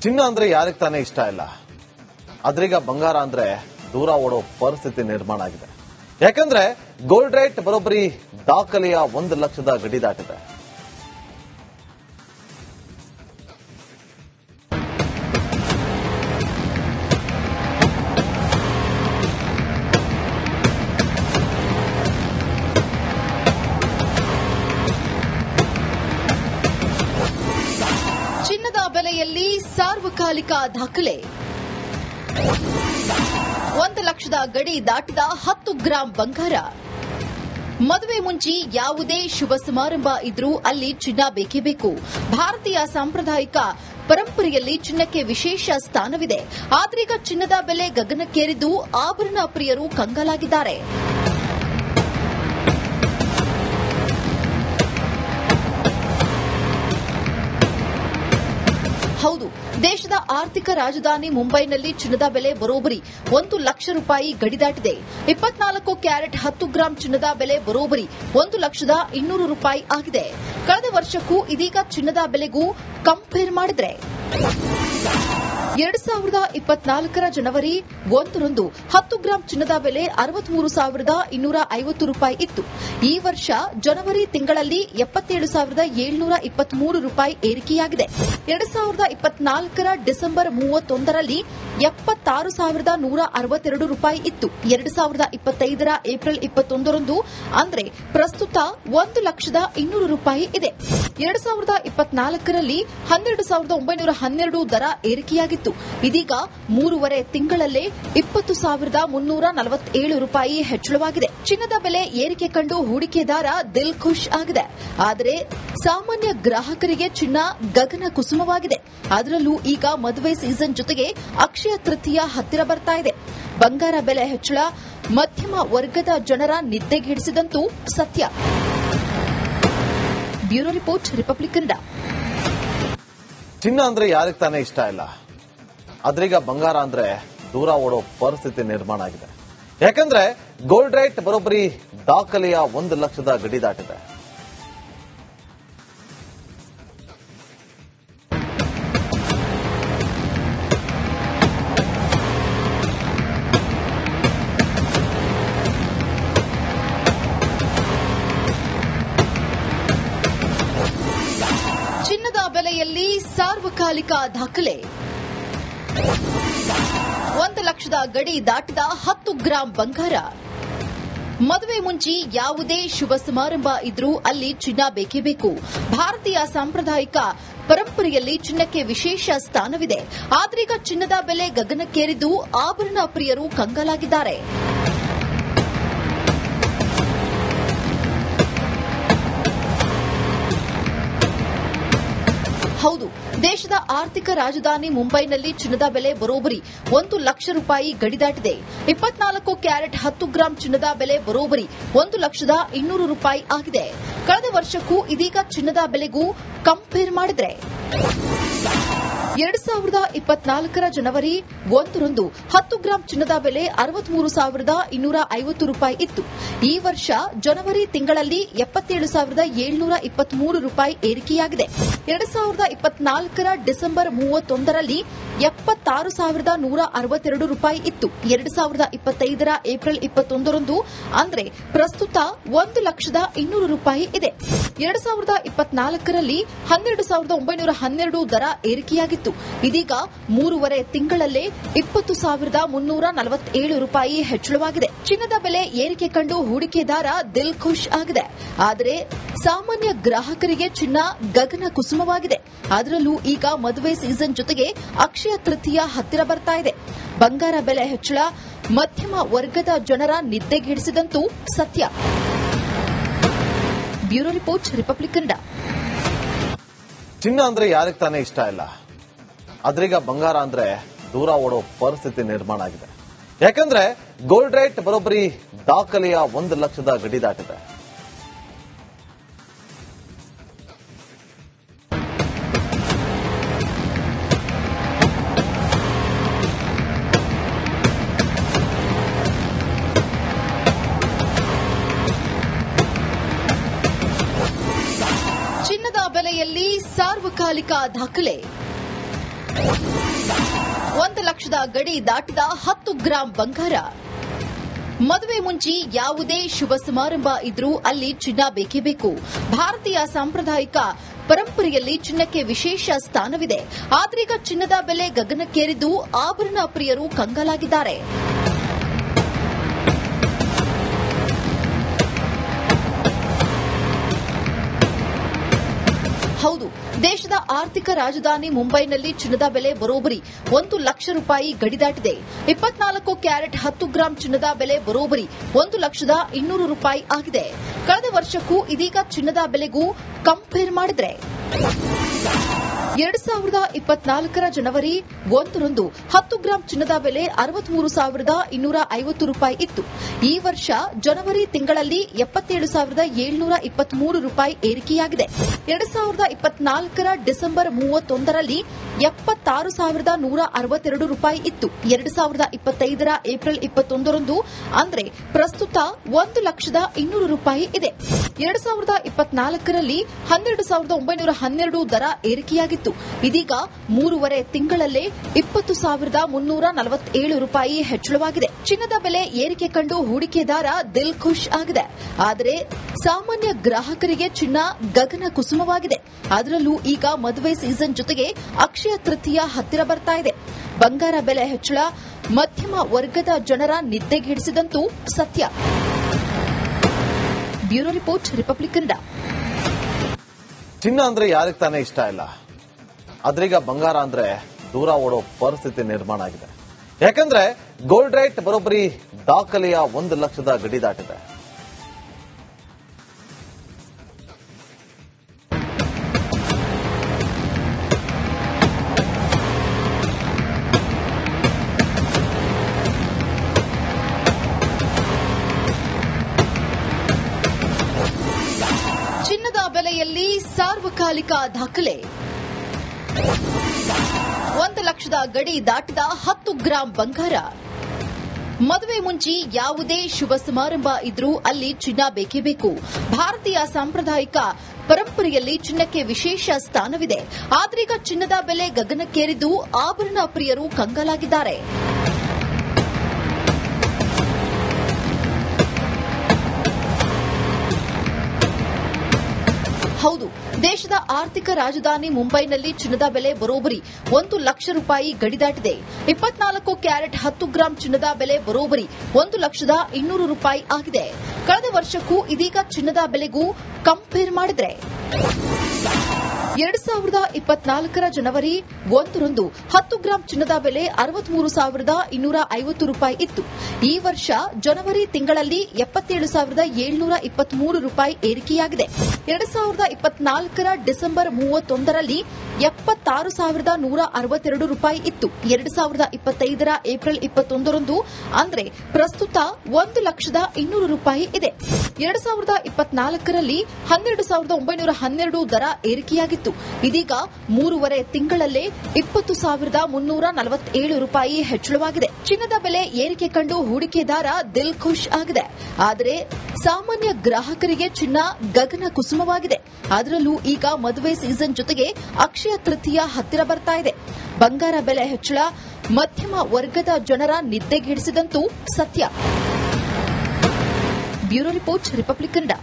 ಚಿನ್ನ ಅಂದ್ರೆ ಯಾರಿಗೆ ತಾನೇ ಇಷ್ಟ ಇಲ್ಲ. ಆದ್ರೀಗ ಬಂಗಾರ ಅಂದ್ರೆ ದೂರ ಓಡೋ ಪರಿಸ್ಥಿತಿ ನಿರ್ಮಾಣ ಆಗಿದೆ. ಯಾಕಂದ್ರೆ ಗೋಲ್ಡ್ ರೇಟ್ ಬರೋಬ್ಬರಿ ದಾಖಲೆಯ 1 ಲಕ್ಷದ ಗಡಿ ದಾಟಿದೆ. ಚಿನ್ನದ ಬೆಲೆಯಲ್ಲಿ ಸಾರ್ವಕಾಲಿಕ ದಾಖಲೆ. 1 ಲಕ್ಷದ ಗಡಿ ದಾಟಿದ 10 ಗ್ರಾಂ ಬಂಗಾರ. ಮದುವೆ ಮುಂಚೆ ಯಾವುದೇ ಶುಭ ಸಮಾರಂಭ ಇದ್ರೂ ಅಲ್ಲಿ ಚಿನ್ನ ಬೇಕೇ ಬೇಕು. ಭಾರತೀಯ ಸಾಂಪ್ರದಾಯಿಕ ಪರಂಪರೆಯಲ್ಲಿ ಚಿನ್ನಕ್ಕೆ ವಿಶೇಷ ಸ್ಥಾನವಿದೆ. ಆದ್ರೀಗ ಚಿನ್ನದ ಬೆಲೆ ಗಗನಕ್ಕೇರಿದ್ದು ಆಭರಣ ಪ್ರಿಯರು ಕಂಗಾಲಾಗಿದ್ದಾರೆ. ಹೌದು, ದೇಶದ ಆರ್ಥಿಕ ರಾಜಧಾನಿ ಮುಂಬೈನಲ್ಲಿ ಚಿನ್ನದ ಬೆಲೆ ಬರೋಬ್ಬರಿ 1 ಲಕ್ಷ ರೂಪಾಯಿ ಗಡಿ ದಾಟಿದೆ. 24 ಕ್ಯಾರೆಟ್ 10 ಗ್ರಾಂ ಚಿನ್ನದ ಬೆಲೆ ಬರೋಬ್ಬರಿ 1 ಲಕ್ಷದ 200 ರೂಪಾಯಿ ಆಗಿದೆ. ಕಳೆದ ವರ್ಷಕ್ಕೂ ಇದೀಗ ಚಿನ್ನದ ಬೆಲೆಗೂ ಕಂಪೇರ್ ಮಾಡಿದ್ರೆ 2024 ಜನವರಿ 1ರಂದು 10 ಗ್ರಾಂ ಚಿನ್ನದ ಬೆಲೆ 63,250 ರೂಪಾಯಿ ಇತ್ತು. ಈ ವರ್ಷ ಜನವರಿ ತಿಂಗಳಲ್ಲಿ 77,723 ರೂಪಾಯಿ ಏರಿಕೆಯಾಗಿದೆ. 2024 ಡಿಸೆಂಬರ್ 31ರಲ್ಲಿ 76,162 ರೂಪಾಯಿ ಇತ್ತು. 2025 ಏಪ್ರಿಲ್ 21ರಂದು ಅಂದ್ರೆ ಪ್ರಸ್ತುತ 1 ಲಕ್ಷದ 200 ರೂಪಾಯಿ ಇದೆ. 2024ರಲ್ಲಿ 12,912 ದರ ಏರಿಕೆಯಾಗಿತ್ತು. ಇದೀಗ 3.5 ತಿಂಗಳಲ್ಲೇ 20,347 ರೂಪಾಯಿ ಹೆಚ್ಚಳವಾಗಿದೆ. ಚಿನ್ನದ ಬೆಲೆ ಏರಿಕೆ ಕಂಡು ಹೂಡಿಕೆದಾರ ದಿಲ್ ಖುಷ್ ಆಗಿದೆ. ಆದರೆ ಸಾಮಾನ್ಯ ಗ್ರಾಹಕರಿಗೆ ಚಿನ್ನ ಗಗನ ಕುಸುಮವಾಗಿದೆ. ಅದರಲ್ಲೂ ಈಗ ಮದುವೆ ಸೀಸನ್ ಜೊತೆಗೆ ಅಕ್ಷಯ ತೃತೀಯ ಹತ್ತಿರ ಬರ್ತಾ ಇದೆ. ಬಂಗಾರ ಬೆಲೆ ಹೆಚ್ಚಳ ಮಧ್ಯಮ ವರ್ಗದ ಜನರ ನಿದ್ದೆಗೆಡಿಸಿದಂತೂ ಸತ್ಯ. Bureau report, republic Kannada. ಚಿನ್ನ ಅಂದ್ರೆ ಯಾರಿಗೆ ತಾನೇ ಇಷ್ಟ ಇಲ್ಲ. ಆದ್ರೀಗ ಬಂಗಾರ ಅಂದ್ರೆ ದೂರ ಓಡೋ ಪರಿಸ್ಥಿತಿ ನಿರ್ಮಾಣ ಆಗಿದೆ. ಯಾಕಂದ್ರೆ ಗೋಲ್ಡ್ ರೇಟ್ ಬರೋಬ್ಬರಿ ದಾಖಲೆಯ 1 ಲಕ್ಷದ ಗಡಿ ದಾಟಿದೆ. ಚಿನ್ನದ ಬೆಲೆಯಲ್ಲಿ ಸಾರ್ವಕಾಲಿಕ ದಾಖಲೆ. 1 ಲಕ್ಷದ ಗಡಿ ದಾಟಿದ 10 ಗ್ರಾಂ ಬಂಗಾರ. ಮದುವೆ ಮುಂಚೆ ಯಾವುದೇ ಶುಭ ಸಮಾರಂಭ ಇದ್ರೂ ಅಲ್ಲಿ ಚಿನ್ನ ಬೇಕೇ ಬೇಕು. ಭಾರತೀಯ ಸಾಂಪ್ರದಾಯಿಕ ಪರಂಪರೆಯಲ್ಲಿ ಚಿನ್ನಕ್ಕೆ ವಿಶೇಷ ಸ್ಥಾನವಿದೆ. ಆದ್ರೀಗ ಚಿನ್ನದ ಬೆಲೆ ಗಗನಕ್ಕೇರಿದ್ದು ಆಭರಣ ಪ್ರಿಯರು ಕಂಗಾಲಾಗಿದ್ದಾರೆ. ಹೌದು, ದೇಶದ ಆರ್ಥಿಕ ರಾಜಧಾನಿ ಮುಂಬೈನಲ್ಲಿ ಚಿನ್ನದ ಬೆಲೆ ಬರೋಬ್ಬರಿ 1 ಲಕ್ಷ ರೂಪಾಯಿ ಗಡಿ ದಾಟಿದೆ. 24 ಕ್ಯಾರೆಟ್ 10 ಗ್ರಾಂ ಚಿನ್ನದ ಬೆಲೆ ಬರೋಬ್ಬರಿ 1 ಲಕ್ಷದ 200 ರೂಪಾಯಿ ಆಗಿದೆ. ಕಳೆದ ವರ್ಷಕ್ಕೂ ಇದೀಗ ಚಿನ್ನದ ಬೆಲೆಗೂ ಕಂಪೇರ್ ಮಾಡಿದ್ರೆ 2024 ಜನವರಿ 1ರಂದು 10 ಗ್ರಾಂ ಚಿನ್ನದ ಬೆಲೆ 63,250 ರೂಪಾಯಿ ಇತ್ತು. ಈ ವರ್ಷ ಜನವರಿ ತಿಂಗಳಲ್ಲಿ 77,723 ರೂಪಾಯಿ ಏರಿಕೆಯಾಗಿದೆ. 2024 ಡಿಸೆಂಬರ್ 31ರಲ್ಲಿ 76,162 ರೂಪಾಯಿ ಇತ್ತು. 2025 ಏಪ್ರಿಲ್ 21ರಂದು ಅಂದ್ರೆ ಪ್ರಸ್ತುತ 1 ಲಕ್ಷದ 200 ರೂಪಾಯಿ ಇದೆ. 2024ರಲ್ಲಿ 12,912 ದರ ಏರಿಕೆಯಾಗಿತ್ತು. ಇದೀಗ 3.5 ತಿಂಗಳಲ್ಲೇ 20,347 ರೂಪಾಯಿ ಹೆಚ್ಚಳವಾಗಿದೆ. ಚಿನ್ನದ ಬೆಲೆ ಏರಿಕೆ ಕಂಡು ಹೂಡಿಕೆದಾರ ದಿಲ್ ಖುಷ್ ಆಗಿದೆ. ಆದರೆ ಸಾಮಾನ್ಯ ಗ್ರಾಹಕರಿಗೆ ಚಿನ್ನ ಗಗನ ಕುಸುಮವಾಗಿದೆ. ಅದರಲ್ಲೂ ಈಗ ಮದುವೆ ಸೀಸನ್ ಜೊತೆಗೆ ಅಕ್ಷಯ ತೃತೀಯ ಹತ್ತಿರ ಬರ್ತಾ ಇದೆ. ಬಂಗಾರ ಬೆಲೆ ಹೆಚ್ಚಳ ಮಧ್ಯಮ ವರ್ಗದ ಜನರ ನಿದ್ದೆಗೆಡಿಸಿದಂತೂ ಸತ್ಯ. Bureau report, republic Kannada. ಚಿನ್ನ ಅಂದ್ರೆ ಯಾರಿಗೆ ತಾನೇ ಇಷ್ಟ ಇಲ್ಲ. ಆದ್ರೀಗ ಬಂಗಾರ ಅಂದ್ರೆ ದೂರ ಓಡೋ ಪರಿಸ್ಥಿತಿ ನಿರ್ಮಾಣ ಆಗಿದೆ. ಯಾಕಂದ್ರೆ ಗೋಲ್ಡ್ ರೇಟ್ ಬರೋಬ್ಬರಿ ದಾಖಲೆಯ 1 ಲಕ್ಷದ ಗಡಿ ದಾಟಿದೆ. ಚಿನ್ನದ ಬೆಲೆಯಲ್ಲಿ ಸಾರ್ವಕಾಲಿಕ ದಾಖಲೆ. 1 ಲಕ್ಷದ ಗಡಿ ದಾಟಿದ 10 ಗ್ರಾಂ ಬಂಗಾರ. ಮದುವೆ ಮುಂಚೆ ಯಾವುದೇ ಶುಭ ಸಮಾರಂಭ ಇದ್ರೂ ಅಲ್ಲಿ ಚಿನ್ನ ಬೇಕೇ ಬೇಕು. ಭಾರತೀಯ ಸಾಂಪ್ರದಾಯಿಕ ಪರಂಪರೆಯಲ್ಲಿ ಚಿನ್ನಕ್ಕೆ ವಿಶೇಷ ಸ್ಥಾನವಿದೆ. ಆದ್ರೀಗ ಚಿನ್ನದ ಬೆಲೆ ಗಗನಕ್ಕೇರಿದ್ದು ಆಭರಣ ಪ್ರಿಯರು ಕಂಗಾಲಾಗಿದ್ದಾರೆ. ಹೌದು, ದೇಶದ ಆರ್ಥಿಕ ರಾಜಧಾನಿ ಮುಂಬೈನಲ್ಲಿ ಚಿನ್ನದ ಬೆಲೆ ಬರೋಬ್ಬರಿ 1 ಲಕ್ಷ ರೂಪಾಯಿ ಗಡಿ ದಾಟಿದೆ. 24 ಕ್ಯಾರೆಟ್ 10 ಗ್ರಾಂ ಚಿನ್ನದ ಬೆಲೆ ಬರೋಬ್ಬರಿ 1,200,000 ರೂಪಾಯಿ ಆಗಿದೆ. ಕಳೆದ ವರ್ಷಕ್ಕೂ ಇದೀಗ ಚಿನ್ನದ ಬೆಲೆಗೂ ಕಂಪೇರ್ ಮಾಡಿದ್ರೆ 2024 ಜನವರಿ 1ರಂದು 10 ಗ್ರಾಂ ಚಿನ್ನದ ಬೆಲೆ 63,250 ರೂಪಾಯಿ ಇತ್ತು. ಈ ವರ್ಷ ಜನವರಿ ತಿಂಗಳಲ್ಲಿ 77,723 ರೂಪಾಯಿ ಏರಿಕೆಯಾಗಿದೆ. 2024 ಡಿಸೆಂಬರ್ 31ರಲ್ಲಿ 76,162 ರೂಪಾಯಿ ಇತ್ತು. 2025 ಏಪ್ರಿಲ್ 21ರಂದು ಅಂದ್ರೆ ಪ್ರಸ್ತುತ 1,200,000 ರೂಪಾಯಿ ಇದೆ. 2024ರಲ್ಲಿ 12,912 ದರ ಏರಿಕೆಯಾಗಿತ್ತು. ಇದೀಗ 3.5 ತಿಂಗಳಲ್ಲೇ 20,347 ರೂಪಾಯಿ ಹೆಚ್ಚಳವಾಗಿದೆ. ಚಿನ್ನದ ಬೆಲೆ ಏರಿಕೆ ಕಂಡು ಹೂಡಿಕೆದಾರ ದಿಲ್ ಖುಷ್ ಆಗಿದೆ. ಆದರೆ ಸಾಮಾನ್ಯ ಗ್ರಾಹಕರಿಗೆ ಚಿನ್ನ ಗಗನ ಕುಸುಮವಾಗಿದೆ. ಅದರಲ್ಲೂ ಈಗ ಮದುವೆ ಸೀಸನ್ ಜೊತೆಗೆ ಅಕ್ಷಯ ತೃತೀಯ ಹತ್ತಿರ ಬರ್ತಾ ಇದೆ. ಬಂಗಾರ ಬೆಲೆ ಹೆಚ್ಚಳ ಮಧ್ಯಮ ವರ್ಗದ ಜನರ ನಿದ್ದೆಗೆಡಿಸಿದಂತೂ ಸತ್ಯ. Bureau report, republic Kannada. ಚಿನ್ನ ಅಂದ್ರೆ ಯಾರಿಗೆ ತಾನೇ ಇಷ್ಟ ಇಲ್ಲ, ಆದ್ರೀಗ ಬಂಗಾರ ಅಂದ್ರೆ ದೂರ ಓಡೋ ಪರಿಸ್ಥಿತಿ ನಿರ್ಮಾಣ ಆಗಿದೆ. ಯಾಕಂದ್ರೆ ಗೋಲ್ಡ್ ರೇಟ್ ಬರೋಬ್ಬರಿ ದಾಖಲೆಯ 1 ಲಕ್ಷದ ಗಡಿ ದಾಟಿದೆ. ಚಿನ್ನದ ಬೆಲೆಯಲ್ಲಿ ಸಾರ್ವಕಾಲಿಕ ದಾಖಲೆ. 1 ಲಕ್ಷದ ಗಡಿ ದಾಟಿದ 10 ಗ್ರಾಂ ಬಂಗಾರ. ಮದುವೆ ಮುಂಚೆ ಯಾವುದೇ ಶುಭ ಸಮಾರಂಭ ಇದ್ರೂ ಅಲ್ಲಿ ಚಿನ್ನ ಬೇಕೇ ಬೇಕು. ಭಾರತೀಯ ಸಾಂಪ್ರದಾಯಿಕ ಪರಂಪರೆಯಲ್ಲಿ ಚಿನ್ನಕ್ಕೆ ವಿಶೇಷ ಸ್ಥಾನವಿದೆ. ಆದ್ರೀಗ ಚಿನ್ನದ ಬೆಲೆ ಗಗನಕ್ಕೇರಿದ್ದು ಆಭರಣ ಪ್ರಿಯರು ಕಂಗಾಲಾಗಿದ್ದಾರೆ. ಹೌದು, ದೇಶದ ಆರ್ಥಿಕ ರಾಜಧಾನಿ ಮುಂಬೈನಲ್ಲಿ ಚಿನ್ನದ ಬೆಲೆ ಬರೋಬ್ಬರಿ 1 ಲಕ್ಷ ರೂಪಾಯಿ ಗಡಿ ದಾಟಿದೆ. 24 ಕ್ಯಾರೆಟ್ 10 ಗ್ರಾಂ ಚಿನ್ನದ ಬೆಲೆ ಬರೋಬ್ಬರಿ 1,200,000 ರೂಪಾಯಿ ಆಗಿದೆ. ಕಳೆದ ವರ್ಷಕ್ಕೂ ಇದೀಗ ಚಿನ್ನದ ಬೆಲೆಗೂ ಕಂಪೇರ್ ಮಾಡಿದ್ರೆ 2024 ಜನವರಿ 1ರಂದು 10 ಗ್ರಾಂ ಚಿನ್ನದ ಬೆಲೆ 63,250 ರೂಪಾಯಿ ಇತ್ತು. ಈ ವರ್ಷ ಜನವರಿ ತಿಂಗಳಲ್ಲಿ 77,723 ರೂಪಾಯಿ ಏರಿಕೆಯಾಗಿದೆ. 2024 ಡಿಸೆಂಬರ್ 31ರಲ್ಲಿ 76,162 ರೂಪಾಯಿ ಇತ್ತು. 2025 ಏಪ್ರಿಲ್ 21ರಂದು ಅಂದ್ರೆ ಪ್ರಸ್ತುತ 1,200,000 ರೂಪಾಯಿ ಇದೆ. 2024ರಲ್ಲಿ 12,912 ದರ ಏರಿಕೆಯಾಗಿತ್ತು. ಇದೀಗ 3.5 ತಿಂಗಳಲ್ಲೇ 20,347 ರೂಪಾಯಿ ಹೆಚ್ಚಳವಾಗಿದೆ. ಚಿನ್ನದ ಬೆಲೆ ಏರಿಕೆ ಕಂಡು ಹೂಡಿಕೆದಾರ ದಿಲ್ ಖುಷ್ ಆಗಿದೆ. ಆದರೆ ಸಾಮಾನ್ಯ ಗ್ರಾಹಕರಿಗೆ ಚಿನ್ನ ಗಗನ ಕುಸುಮವಾಗಿದೆ. ಅದರಲ್ಲೂ ಈಗ ಮದುವೆ ಸೀಸನ್ ಜೊತೆಗೆ ಅಕ್ಷಯ ತೃತೀಯ ಹತ್ತಿರ ಬರ್ತಾ ಇದೆ. ಬಂಗಾರ ಬೆಲೆ ಹೆಚ್ಚಳ ಮಧ್ಯಮ ವರ್ಗದ ಜನರ ನಿದ್ದೆಗೆಡಿಸಿದಂತೂ ಸತ್ಯ. Bureau report, republic Kannada.